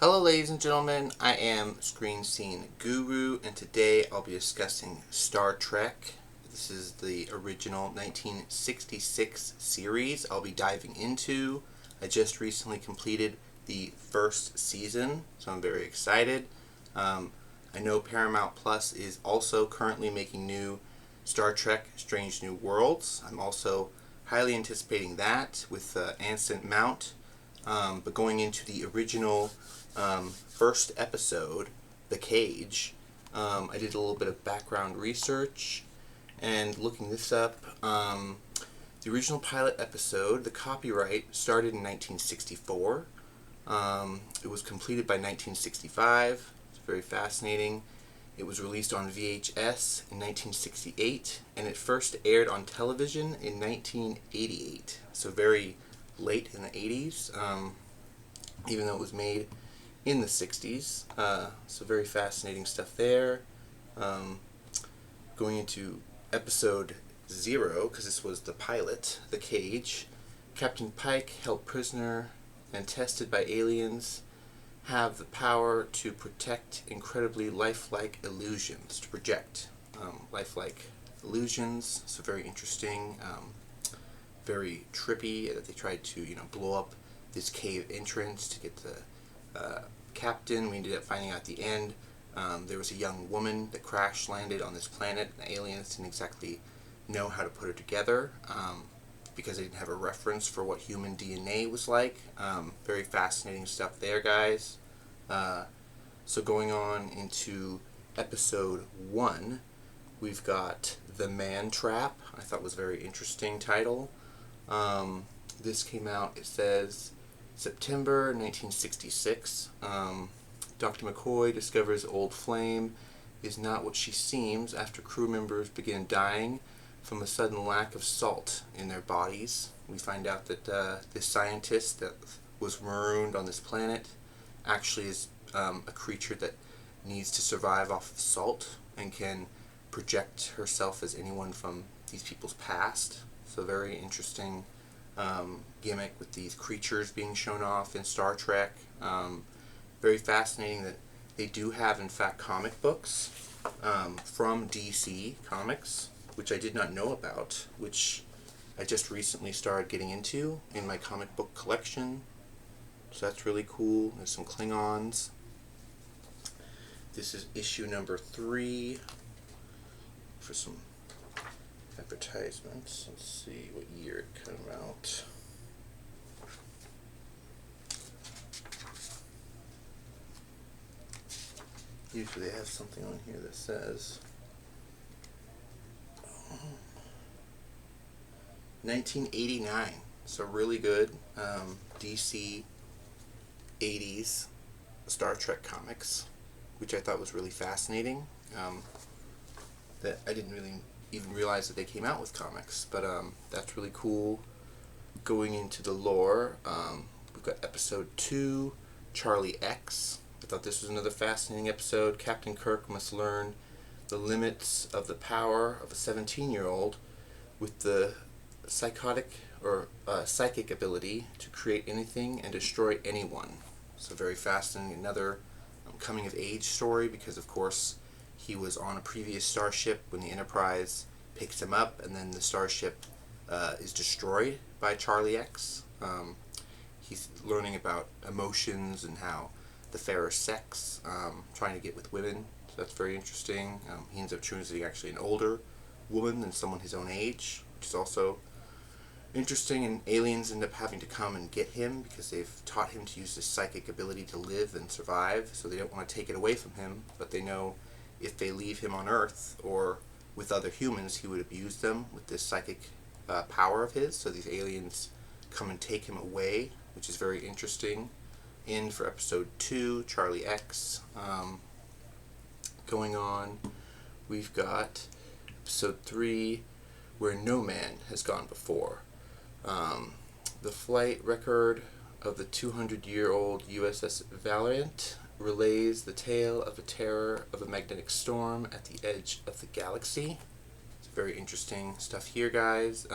Hello ladies and gentlemen, I am Screen Scene Guru, and today I'll be discussing Star Trek. This is the original 1966 series I'll be diving into. I just recently completed the first season, so I'm very excited. I know Paramount Plus is also currently making new Star Trek Strange New Worlds. I'm also highly anticipating that with Anson Mount. But going into the original first episode, The Cage, I did a little bit of background research and looking this up. The original pilot episode, the copyright started in 1964. It was completed by 1965. It's very fascinating. It was released on VHS in 1968, and it first aired on television in 1988. So very late in the 80s, even though it was made in the 60s. So very fascinating stuff there. Going into episode 0, because this was the pilot, The Cage. Captain Pike, held prisoner and tested by aliens, have the power to protect incredibly lifelike illusions, to project lifelike illusions. So very interesting, very trippy that they tried to blow up this cave entrance to get the captain. We ended up finding out at the end there was a young woman that crash landed on this planet. The aliens didn't exactly know how to put her together because they didn't have a reference for what human DNA was like. Very fascinating stuff there, guys. So going on into episode 1, we've got The Man Trap. I thought was a very interesting title. This came out, it says, September 1966. Dr. McCoy discovers old Flame is not what she seems after crew members begin dying from a sudden lack of salt in their bodies. We find out that this scientist that was marooned on this planet actually is a creature that needs to survive off of salt and can project herself as anyone from these people's past. So very interesting gimmick with these creatures being shown off in Star Trek. Very fascinating that they do have, in fact, comic books from DC Comics, which I did not know about, which I just recently started getting into in my comic book collection. So that's really cool. There's some Klingons. This is issue number 3 for some advertisements. Let's see what year it came out. Usually they have something on here that says 1989. So really good DC 80s Star Trek comics, which I thought was really fascinating. That I didn't really even realize that they came out with comics, but that's really cool. Going into the lore, we've got episode 2, Charlie X. I thought this was another fascinating episode. Captain Kirk must learn the limits of the power of a 17-year-old with the psychic ability to create anything and destroy anyone. So very fascinating. Another coming of age story, because of course he was on a previous starship when the Enterprise picks him up, and then the starship is destroyed by Charlie X. He's learning about emotions and how the fairer sex, trying to get with women. So that's very interesting. He ends up choosing actually an older woman than someone his own age, which is also interesting, and aliens end up having to come and get him because they've taught him to use this psychic ability to live and survive, so they don't want to take it away from him, but they know if they leave him on Earth or with other humans, he would abuse them with this psychic power of his, so these aliens come and take him away, which is very interesting. In for episode 2, Charlie X. Going on, we've got episode 3, Where No Man Has Gone Before. The flight record of the 200-year-old USS Valiant relays the tale of a terror of a magnetic storm at the edge of the galaxy. It's very interesting stuff here, guys.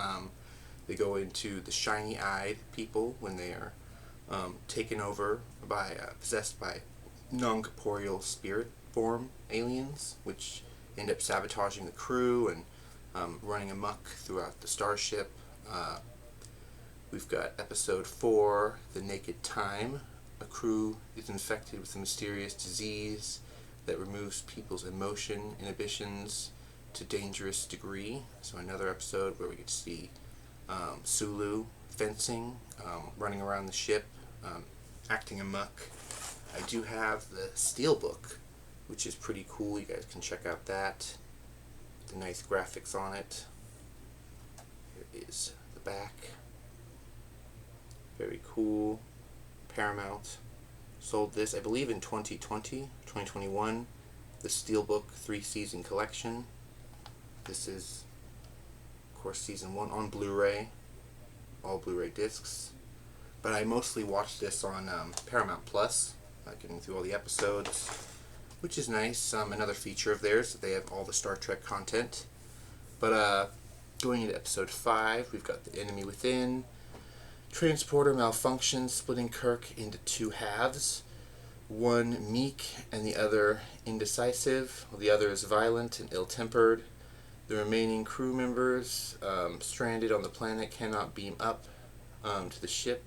They go into the shiny-eyed people when they are taken over possessed by non-corporeal spirit form aliens, which end up sabotaging the crew and running amok throughout the starship. We've got episode 4, The Naked Time. A crew is infected with a mysterious disease that removes people's emotion inhibitions to dangerous degree. So another episode where we get to see Sulu fencing, running around the ship, acting amok. I do have the Steelbook, which is pretty cool. You guys can check out that. The nice graphics on it. Here is the back. Very cool. Paramount sold this, I believe, in 2020, 2021. The Steelbook 3-season collection. This is, of course, season 1 on Blu-ray. All Blu-ray discs. But I mostly watched this on Paramount Plus, getting through all the episodes, which is nice. Another feature of theirs, that they have all the Star Trek content. But going into episode 5, we've got The Enemy Within. Transporter malfunctions, splitting Kirk into 2 halves. One meek and the other indecisive. Well, the other is violent and ill-tempered. The remaining crew members, stranded on the planet, cannot beam up to the ship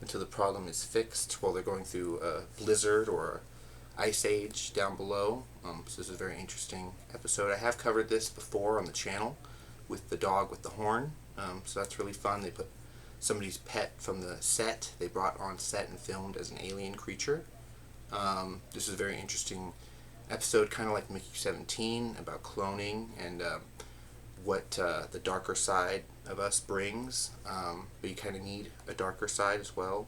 until the problem is fixed while they're going through a blizzard or ice age down below. So this is a very interesting episode. I have covered this before on the channel with the dog with the horn. So that's really fun. They put somebody's pet from the set they brought on set and filmed as an alien creature. This is a very interesting episode, kind of like Mickey 17, about cloning and what the darker side of us brings, but you kind of need a darker side as well.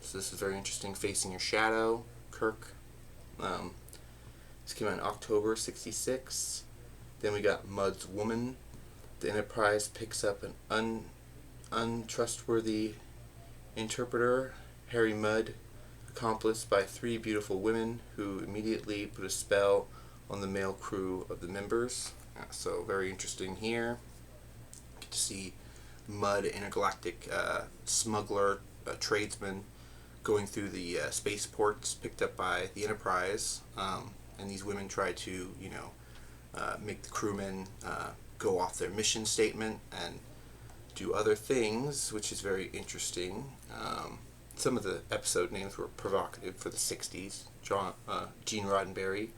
So this is very interesting. Facing Your Shadow, Kirk. This came out in October '66. Then we got Mudd's Woman. The Enterprise picks up an untrustworthy interpreter, Harry Mudd, accomplice by 3 beautiful women who immediately put a spell on the male crew of the members. So very interesting here. Get to see Mudd, intergalactic smuggler, tradesman, going through the spaceports picked up by the Enterprise, and these women try to, make the crewmen go off their mission statement and do other things, which is very interesting. Some of the episode names were provocative for the 60s. Gene Roddenberry.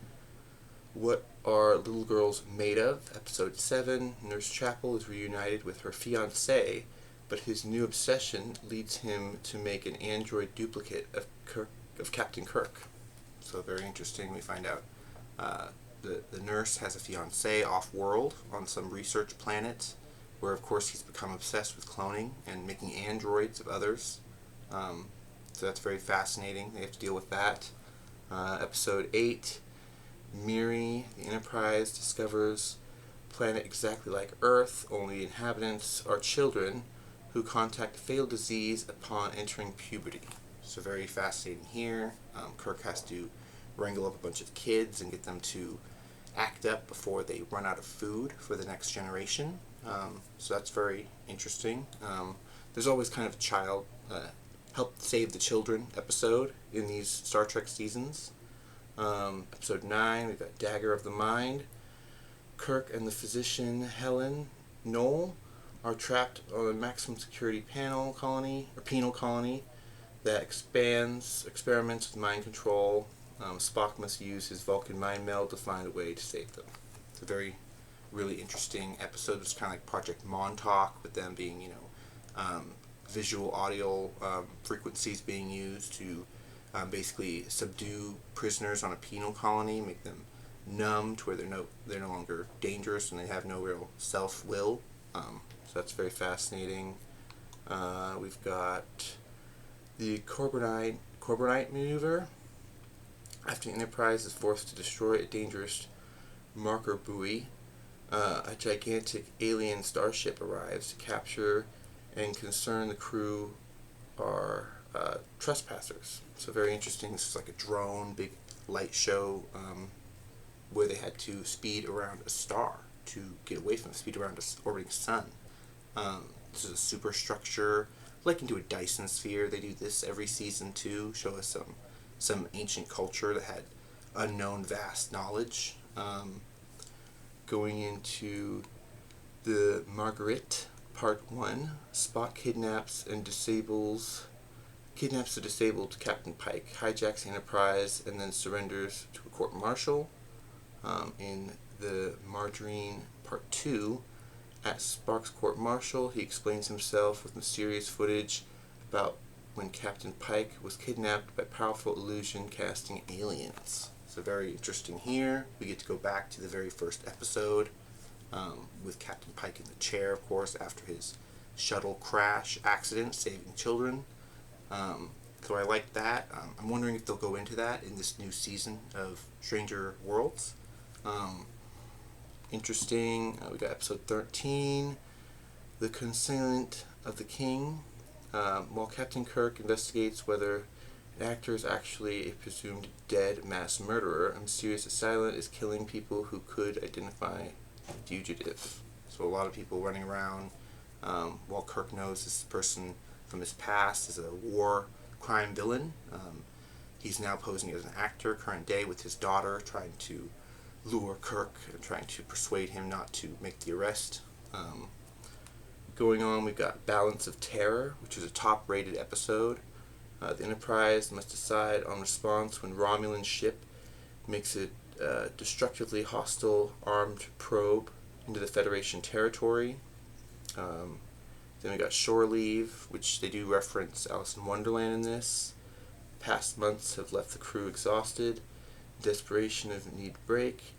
What Are Little Girls Made Of? Episode 7. Nurse Chapel is reunited with her fiancé, but his new obsession leads him to make an android duplicate of Captain Kirk. So very interesting. We find out the nurse has a fiancé off-world on some research planet, where of course he's become obsessed with cloning and making androids of others. So that's very fascinating. They have to deal with that. Episode 8, Miri, the Enterprise discovers a planet exactly like Earth, only inhabitants are children who contract a fatal disease upon entering puberty. So very fascinating here. Kirk has to wrangle up a bunch of kids and get them to act up before they run out of food for the next generation. So that's very interesting. There's always kind of a child, help save the children episode in these Star Trek seasons. Episode 9, we've got Dagger of the Mind. Kirk and the physician Helen Knoll are trapped on a maximum security penal colony that experiments with mind control. Spock must use his Vulcan mind meld to find a way to save them. It's a very, really interesting episode. It's kind of like Project Montauk, with them being, visual, audio frequencies being used to basically subdue prisoners on a penal colony, make them numb to where they're no longer dangerous and they have no real self-will. So that's very fascinating. We've got the Corbomite maneuver. After the Enterprise is forced to destroy a dangerous marker buoy, a gigantic alien starship arrives to capture and concern the crew are trespassers. So very interesting. This is like a drone, big light show, where they had to speed around a star to get away from it, speed around an orbiting sun. This is a superstructure like into a Dyson sphere. They do this every season too, show us some ancient culture that had unknown vast knowledge. Going into the Margaret Part 1, Spock kidnaps the disabled Captain Pike, hijacks the Enterprise, and then surrenders to a court-martial. In the Margarine Part 2, at Spock's court-martial, he explains himself with mysterious footage about when Captain Pike was kidnapped by powerful illusion-casting aliens. So very interesting here. We get to go back to the very first episode with Captain Pike in the chair, of course, after his shuttle crash accident, saving children. So I like that. I'm wondering if they'll go into that in this new season of Stranger Worlds. Interesting. We got episode 13, The Concealment of the King. While Captain Kirk investigates whether an actor is actually a presumed dead mass murderer, a mysterious assailant is killing people who could identify a fugitive. So a lot of people running around while Kirk knows this person from his past is a war crime villain. He's now posing as an actor, current day, with his daughter, trying to lure Kirk and trying to persuade him not to make the arrest. Going on, we've got Balance of Terror, which is a top-rated episode. The Enterprise must decide on response when Romulan ship makes a destructively hostile armed probe into the Federation territory. Then we got Shore Leave, which they do reference Alice in Wonderland in this. Past months have left the crew exhausted, desperation of need break.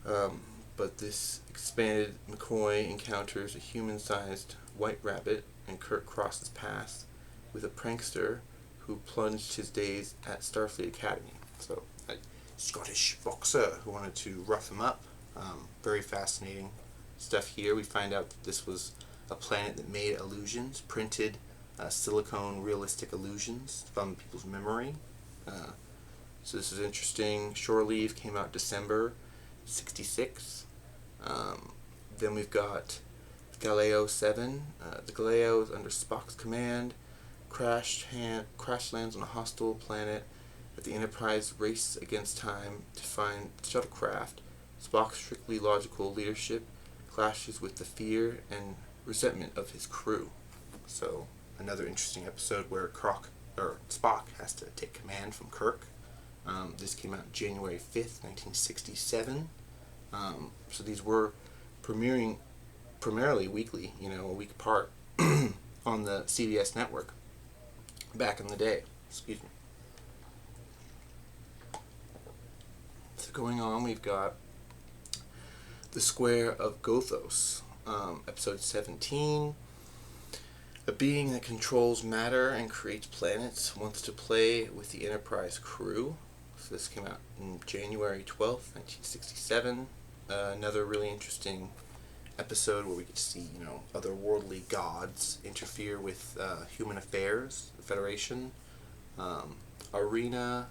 But this expanded McCoy encounters a human-sized white rabbit, and Kirk crosses paths with a prankster who plunged his days at Starfleet Academy. So, a Scottish boxer who wanted to rough him up. Very fascinating stuff here. We find out that this was a planet that made illusions, printed silicone realistic illusions from people's memory. So this is interesting. Shore Leave came out December '66. Then we've got Galileo 7. The Galileo is under Spock's command. Crash lands on a hostile planet. As the Enterprise races against time to find the shuttlecraft, Spock's strictly logical leadership clashes with the fear and resentment of his crew. So another interesting episode where Spock has to take command from Kirk. This came out January 5th, 1967. So these were premiering primarily weekly, a week apart on the CBS network back in the day. Excuse me. So going on, we've got The Square of Gothos, episode 17. A being that controls matter and creates planets wants to play with the Enterprise crew. So this came out on January 12th, 1967. Another really interesting episode where we get to see, otherworldly gods interfere with human affairs, the Federation. Arena,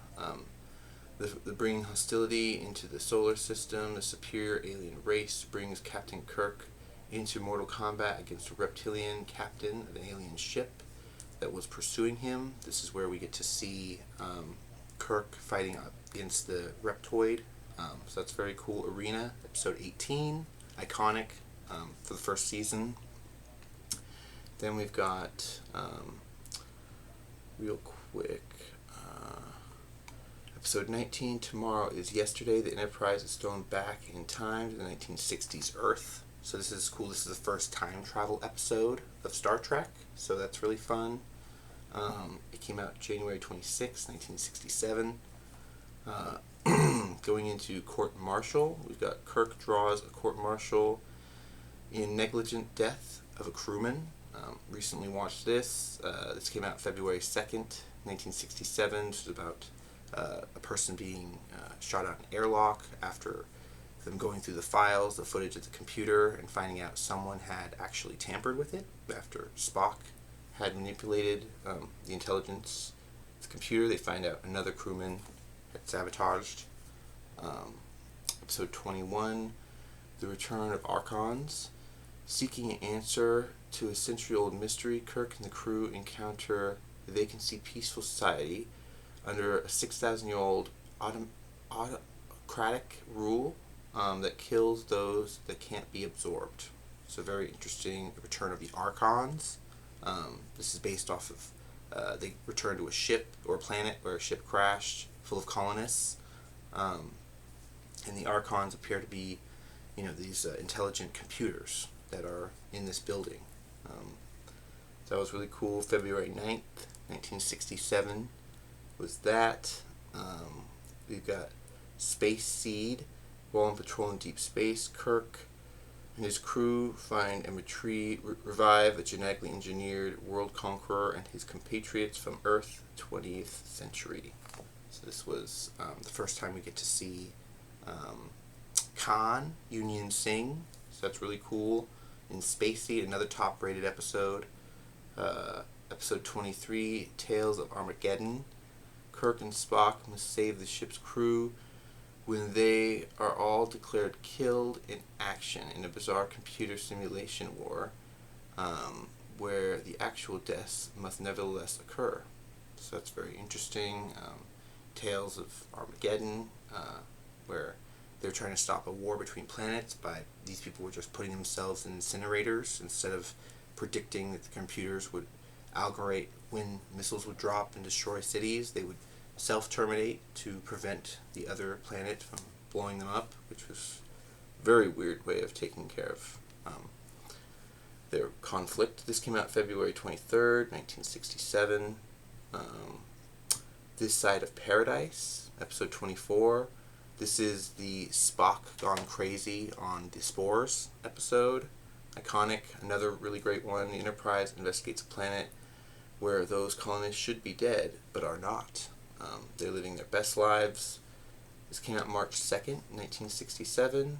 the bringing hostility into the solar system. The superior alien race brings Captain Kirk into mortal combat against a reptilian captain of an alien ship that was pursuing him. This is where we get to see Kirk fighting against the reptoid. So that's very cool. Arena, episode 18, iconic for the first season. Then we've got, real quick, episode 19, Tomorrow is Yesterday. The Enterprise is thrown back in time to the 1960s Earth. So this is cool. This is the first time travel episode of Star Trek. So that's really fun. It came out January 26, 1967. Going into court-martial, we've got Kirk draws a court-martial in negligent death of a crewman. Recently watched this. This came out February 2nd, 1967. This is about a person being shot out in an airlock after them going through the files, the footage of the computer, and finding out someone had actually tampered with it after Spock had manipulated the intelligence of the computer. They find out another crewman had sabotaged. Episode 21, The Return of Archons. Seeking an answer to a century-old mystery, Kirk and the crew encounter a vacancy peaceful society under a 6,000-year-old autocratic rule that kills those that can't be absorbed. So very interesting. The return of the Archons. This is based off of they return to a ship or a planet where a ship crashed full of colonists, and the Archons appear to be, these intelligent computers that are in this building. That was really cool. February 9th, 1967 was that. We've got Space Seed. While on patrol in deep space, Kirk and his crew find and revive a genetically engineered world conqueror and his compatriots from Earth 20th century. So this was the first time we get to see Khan, Union Singh. So that's really cool. In Space Seed, another top-rated episode. Episode 23, Tales of Armageddon. Kirk and Spock must save the ship's crew when they are all declared killed in action in a bizarre computer simulation war, where the actual deaths must nevertheless occur. So that's very interesting. Tales of Armageddon, where they're trying to stop a war between planets by these people were just putting themselves in incinerators instead of predicting that the computers would algorithmize when missiles would drop and destroy cities. They would self-terminate to prevent the other planet from blowing them up, which was a very weird way of taking care of their conflict. This came out February 23rd, 1967. This Side of Paradise, episode 24. This is the Spock gone crazy on the Spores episode. Iconic, another really great one. The Enterprise investigates a planet where those colonists should be dead, but are not. They're living their best lives. This came out March 2nd, 1967.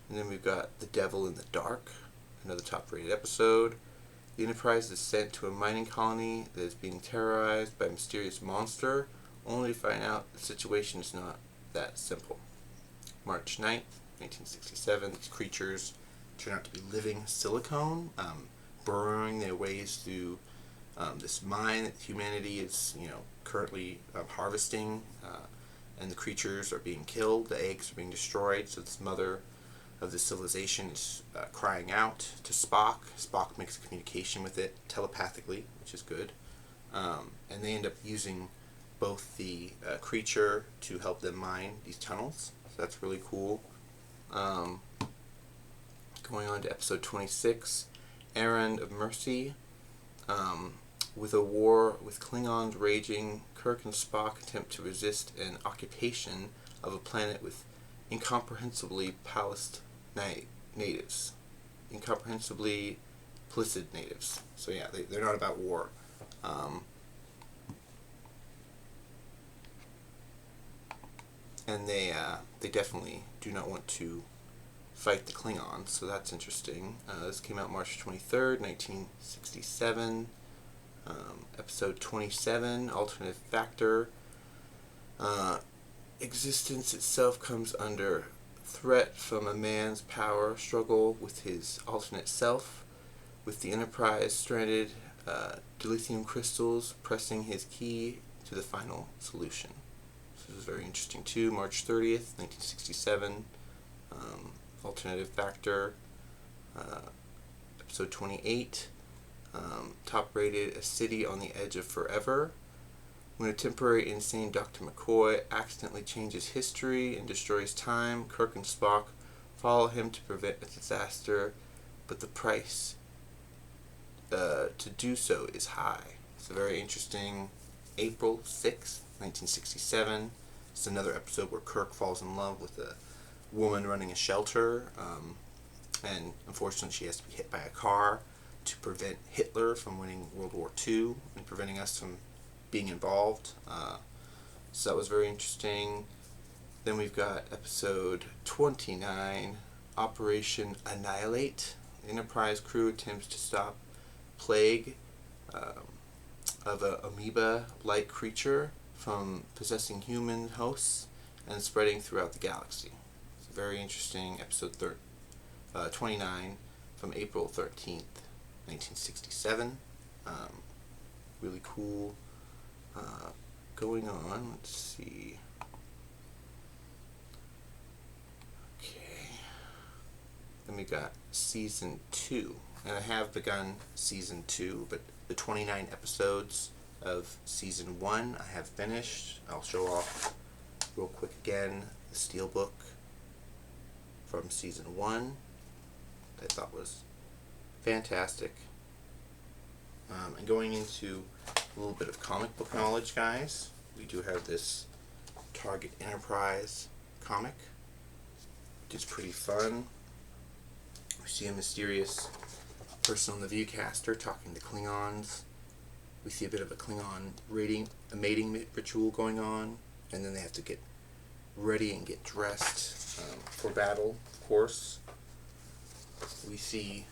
And then we've got The Devil in the Dark, another top-rated episode. The Enterprise is sent to a mining colony that is being terrorized by a mysterious monster, only to find out the situation is not that simple. March 9th, 1967, these creatures turn out to be living silicone, burrowing their ways through this mine that humanity is, currently harvesting, and the creatures are being killed, the eggs are being destroyed, so this mother of the civilization is crying out to Spock. Spock makes a communication with it telepathically, which is good, and they end up using both the creature to help them mine these tunnels, so that's really cool. Going on to episode 26, Errand of Mercy. With a war with Klingons raging, Kirk and Spock attempt to resist an occupation of a planet with incomprehensibly palaced natives. Incomprehensibly placid natives. So yeah, they're not about war. And they definitely do not want to fight the Klingons, so that's interesting. This came out March 23rd, 1967. Episode 27, Alternate Factor. Existence itself comes under threat from a man's power struggle with his alternate self, with the Enterprise stranded dilithium crystals pressing his key to the final solution. So this is very interesting too. March 30th, 1967. Alternative Factor. Episode 28. Top rated, A City on the Edge of Forever. When a temporary insane Dr. McCoy accidentally changes history and destroys time, Kirk and Spock follow him to prevent a disaster, but the price to do so is high. It's a very interesting. April 6th, 1967. It's another episode where Kirk falls in love with a woman running a shelter, and unfortunately she has to be hit by a car to prevent Hitler from winning World War II and preventing us from being involved. So that was very interesting. Then we've got episode 29, Operation Annihilate. The Enterprise crew attempts to stop plague of an amoeba-like creature from possessing human hosts and spreading throughout the galaxy. It's a very interesting episode 29, from April 13th, 1967. Really cool. Going on, let's see. Okay. Then we got season 2. And I have begun season 2, but the 29 episodes of season 1 I have finished. I'll show off real quick again the steelbook from season 1 that I thought was fantastic. And going into a little bit of comic book knowledge, guys, we do have this Target Enterprise comic, which is pretty fun. We see a mysterious person on the Viewcaster talking to Klingons. We see a bit of a Klingon mating ritual going on, and then they have to get ready and get dressed for battle, of course. We see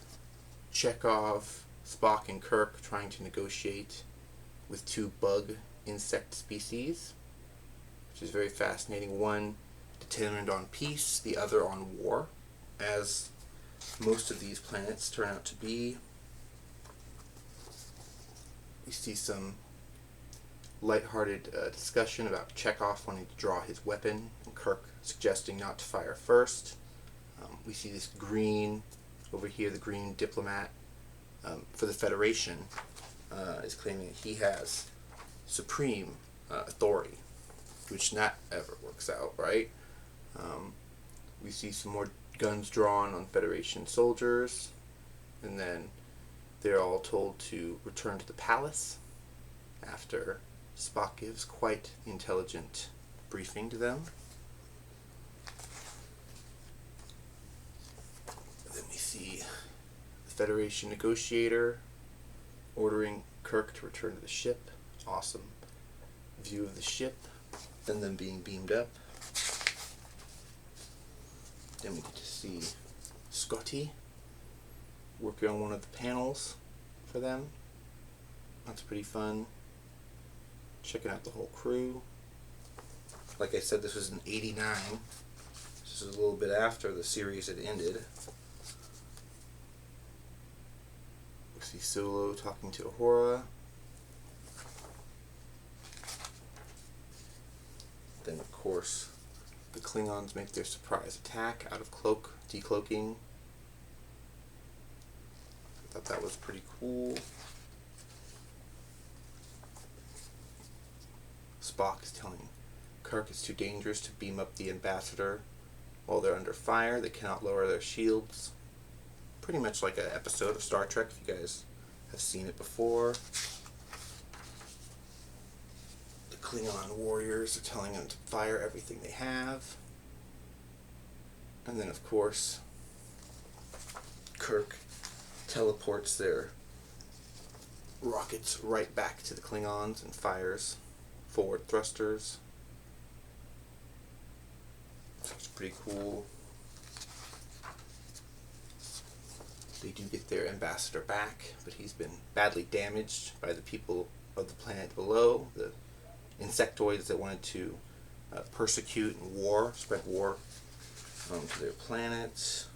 Chekhov, Spock, and Kirk trying to negotiate with 2 bug insect species, which is very fascinating. One determined on peace, the other on war, as most of these planets turn out to be. We see some lighthearted discussion about Chekhov wanting to draw his weapon and Kirk suggesting not to fire first. We see this green over here, the green diplomat for the Federation is claiming that he has supreme authority, which not ever works out, right? We see some more guns drawn on Federation soldiers, and then they're all told to return to the palace after Spock gives quite the intelligent briefing to them. And then we see the Federation negotiator ordering Kirk to return to the ship. Awesome view of the ship and them being beamed up. Then we get to see Scotty working on one of the panels for them. That's pretty fun. Checking out the whole crew. Like I said, this was in '89. This is a little bit after the series had ended. We see Solo talking to Uhura. Then, of course, the Klingons make their surprise attack out of decloaking. I thought that was pretty cool. Spock is telling Kirk it's too dangerous to beam up the ambassador while they're under fire. They cannot lower their shields. Pretty much like an episode of Star Trek, if you guys have seen it before. The Klingon warriors are telling them to fire everything they have. And then, of course, Kirk teleports their rockets right back to the Klingons and fires forward thrusters. That's pretty cool. They do get their ambassador back, but he's been badly damaged by the people of the planet below, the insectoids that wanted to persecute and spread war to their planets.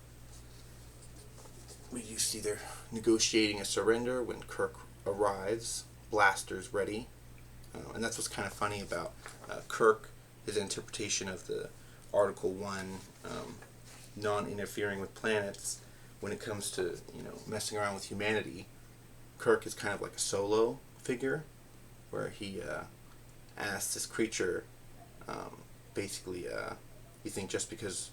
We do see they're negotiating a surrender when Kirk arrives, blasters ready. And that's what's kind of funny about Kirk, his interpretation of the Article 1, non-interfering with planets. When it comes to, messing around with humanity, Kirk is kind of like a Solo figure, where he asks this creature, basically, you think just because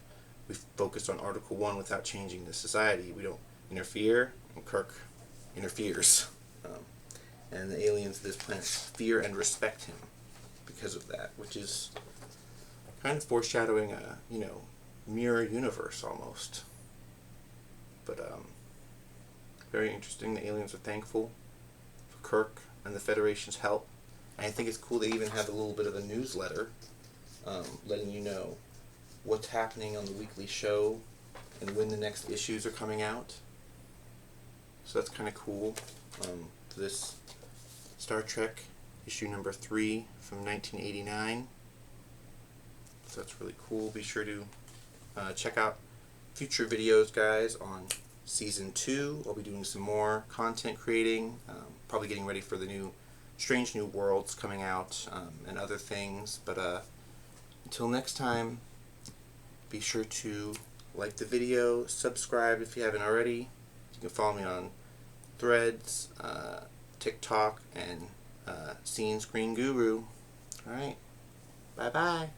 we focused on Article 1 without changing the society, we don't interfere? And Kirk interferes. And the aliens of this planet fear and respect him because of that, which is kind of foreshadowing a, mirror universe almost. But very interesting. The aliens are thankful for Kirk and the Federation's help. And I think it's cool they even have a little bit of a newsletter letting you know what's happening on the weekly show and when the next issues are coming out. So that's kind of cool. For this Star Trek issue number 3 from 1989. So that's really cool. Be sure to check out future videos, guys, on Season 2, I'll be doing some more content creating, probably getting ready for the new Strange New Worlds coming out, and other things. But until next time, be sure to like the video, subscribe if you haven't already. You can follow me on Threads, TikTok, and Scene Screen Guru. Alright, bye bye.